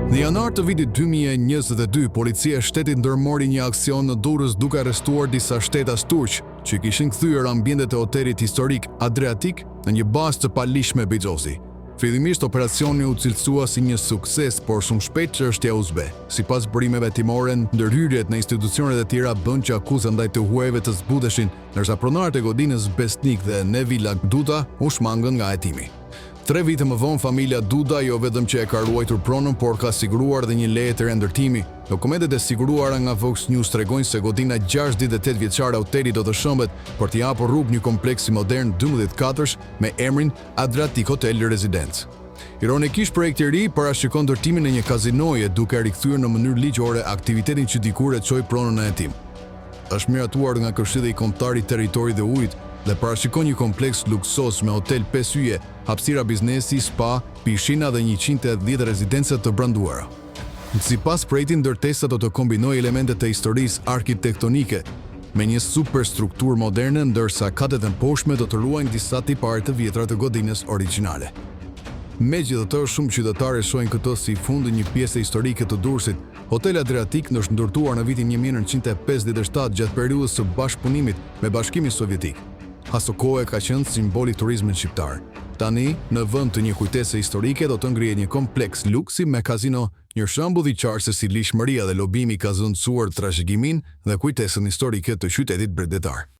Në janar të vitit 2022, policia e shtetit ndërmori një aksion në Durrës duke arrestuar disa shtetas turq që kishin kthyer ambientet e hotelit historik Adriatik në një bazë të palishme Bixhosi. Fillimisht operacioni u cilësua si një sukses, por shumë shpejt çështja u zbe. Sipas burimeve timore, ndërhyrjet në institucionet e tjera bën që akuza ndaj të huajve të zbuteshin, ndërsa pronarët e godinës Besnik dhe Nevila Duda u shmangën nga hetimi. 3 vite më vonë, familja Duda jo vetëm që e ka ruajtur pronën, por ka siguruar dhe një leje të rindërtimi. Dokumentet e siguruara nga Vox News tregojnë se godina 68 vjeçare e hotelit do të shëmbet për t'i hapur rrugë një kompleksi modern 12 katërsh me emrin Adriatik Hotel Residence. Ironikisht, projekti i ri parashikon ndërtimin e një kazinoje duke rikthyer në mënyrë ligjore aktivitetin që dikur e çoi pronën në hetim. Është miratuar nga Këshilli Kombëtar i Territorit dhe Ujit dhe parashikon një kompleks luksos me hotel 5 yje, hapësira biznesi, spa, pishina dhe 110 rezidenca të branduara. Sipas projektit, ndërtesa do të kombinojë elementet e historisë arkitektonike me një superstrukturë moderne, ndërsa katet e poshtme do të ruajnë disa tipare të vjetra të godinës origjinale. Megjithatë, shumë qytetarë shohin këtë si fundi një pjese historike të Durrësit. Hoteli Adriatik është ndërtuar në vitin 1957 gjatë periudhës së bashkëpunimit me Bashkimin Sovjetik. Aso kohë ka qenë simboli i turizmit shqiptar. Tani, në vend të një kujtese historike do të ngrihet një kompleks luksi me kazino, një shembull i qartë se si lishmëria dhe lobimi ka zëndësuar trashëgiminë dhe kujtesën historike të qytetit bregdetar.